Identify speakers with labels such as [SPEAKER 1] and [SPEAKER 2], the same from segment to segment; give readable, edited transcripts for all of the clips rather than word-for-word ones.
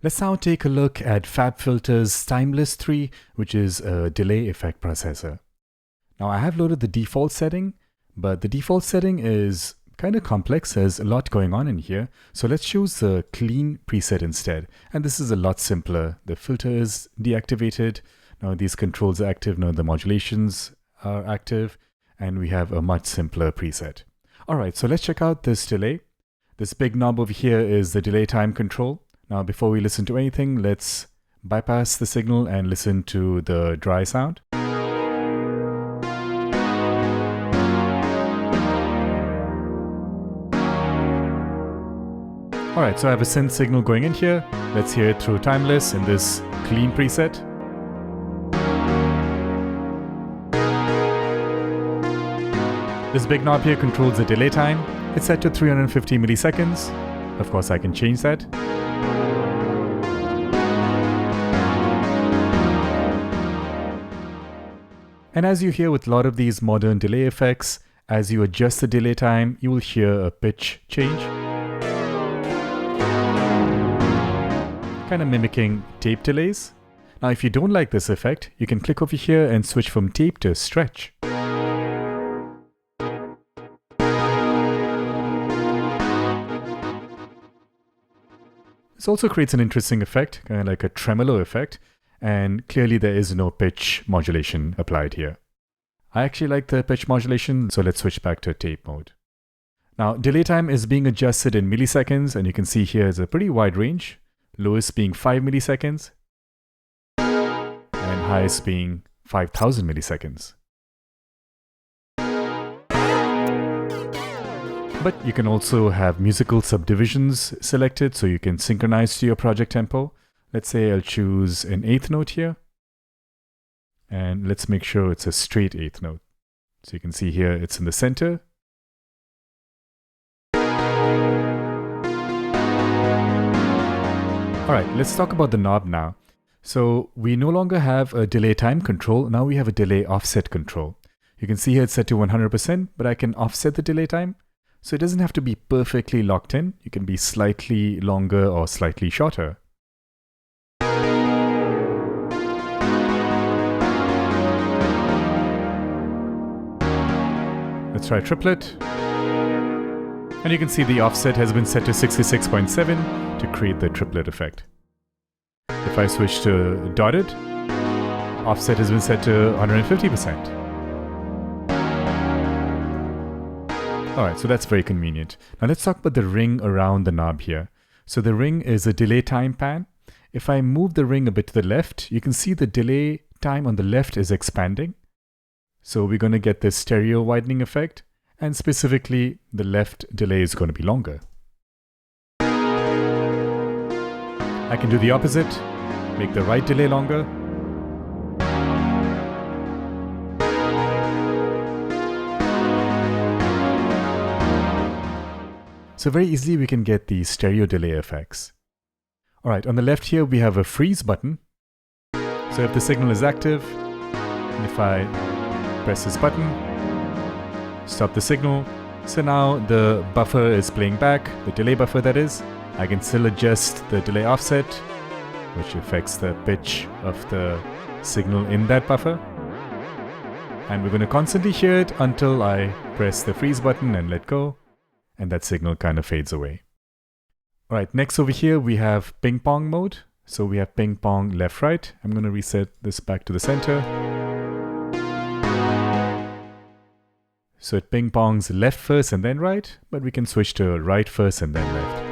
[SPEAKER 1] Let's now take a look at FabFilter's Timeless 3, which is a delay effect processor. Now I have loaded the default setting, but the default setting is kind of complex. There's a lot going on in here. So let's choose the clean preset instead. And this is a lot simpler. The filter is deactivated. Now these controls are active. Now the modulations are active. And we have a much simpler preset. All right, so let's check out this delay. This big knob over here is the delay time control. Now, before we listen to anything, let's bypass the signal and listen to the dry sound. All right, so I have a synth signal going in here. Let's hear it through Timeless in this clean preset. This big knob here controls the delay time. It's set to 350 milliseconds. Of course, I can change that. And as you hear with a lot of these modern delay effects, as you adjust the delay time, you will hear a pitch change. Kind of mimicking tape delays. Now, if you don't like this effect, you can click over here and switch from tape to stretch. This also creates an interesting effect, kind of like a tremolo effect. And clearly there is no pitch modulation applied here. I actually like the pitch modulation, so let's switch back to tape mode. Now, delay time is being adjusted in milliseconds, and you can see here is a pretty wide range. Lowest being 5 milliseconds, and highest being 5,000 milliseconds. But you can also have musical subdivisions selected, so you can synchronize to your project tempo. Let's say I'll choose an eighth note here. And let's make sure it's a straight eighth note. So you can see here it's in the center. All right, let's talk about the knob now. So we no longer have a delay time control. Now we have a delay offset control. You can see here it's set to 100%, but I can offset the delay time. So it doesn't have to be perfectly locked in. You can be slightly longer or slightly shorter. Let's try triplet. And you can see the offset has been set to 66.7 to create the triplet effect. If I switch to dotted, offset has been set to 150%. Alright, so that's very convenient. Now let's talk about the ring around the knob here. So the ring is a delay time pan. If I move the ring a bit to the left, you can see the delay time on the left is expanding. So we're going to get this stereo widening effect, and specifically the left delay is going to be longer. I can do the opposite, make the right delay longer. So very easily we can get the stereo delay effects. Alright, on the left here we have a freeze button. So if the signal is active, and if I press this button, stop the signal. So now the buffer is playing back, the delay buffer that is. I can still adjust the delay offset, which affects the pitch of the signal in that buffer. And we're going to constantly hear it until I press the freeze button and let go, and that signal kind of fades away. Alright, next over here we have ping pong mode. So we have ping pong left right. I'm going to reset this back to the center. So it ping pongs left first and then right, but we can switch to right first and then left.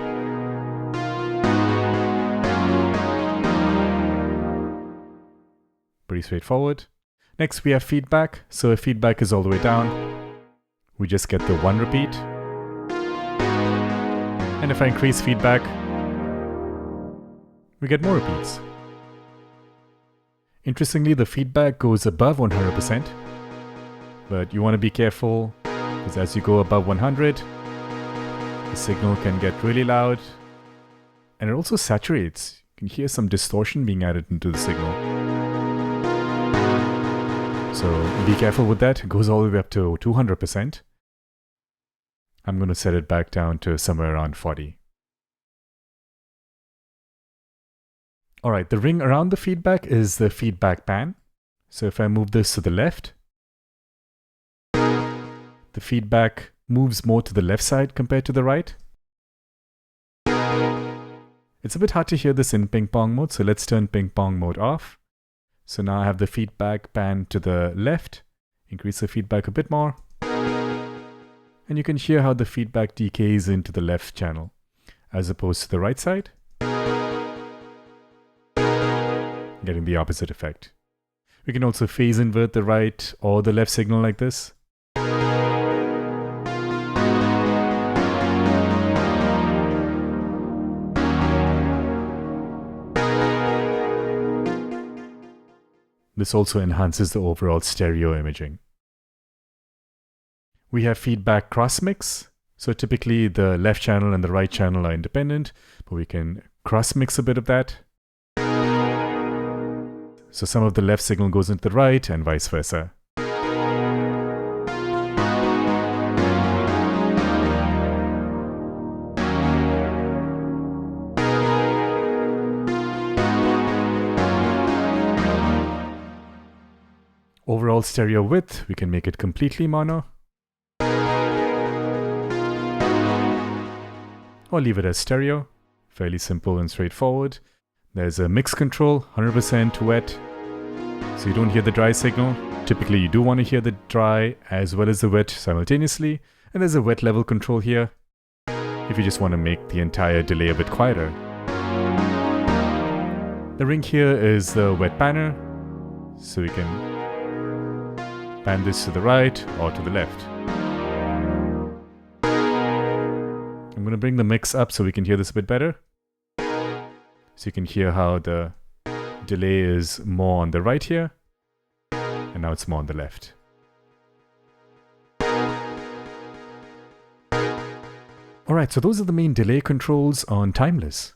[SPEAKER 1] Pretty straightforward. Next we have feedback. So if feedback is all the way down, we just get the one repeat. And if I increase feedback, we get more repeats. Interestingly, the feedback goes above 100%. But you want to be careful, because as you go above 100, the signal can get really loud, and it also saturates. You can hear some distortion being added into the signal. So be careful with that. It goes all the way up to 200%. I'm going to set it back down to somewhere around 40. Alright, the ring around the feedback is the feedback pan. So if I move this to the left, the feedback moves more to the left side compared to the right. It's a bit hard to hear this in ping pong mode, so let's turn ping pong mode off. So now I have the feedback pan to the left, increase the feedback a bit more. And you can hear how the feedback decays into the left channel, as opposed to the right side. Getting the opposite effect. We can also phase invert the right or the left signal like this. This also enhances the overall stereo imaging. We have feedback cross-mix. So typically the left channel and the right channel are independent, but we can cross-mix a bit of that. So some of the left signal goes into the right and vice versa. Overall stereo width, we can make it completely mono. Or leave it as stereo. Fairly simple and straightforward. There's a mix control, 100% wet. So you don't hear the dry signal. Typically you do want to hear the dry as well as the wet simultaneously. And there's a wet level control here, if you just want to make the entire delay a bit quieter. The ring here is the wet panner. So we can pan this to the right or to the left. I'm going to bring the mix up so we can hear this a bit better. So you can hear how the delay is more on the right here, and now it's more on the left. Alright, so those are the main delay controls on Timeless.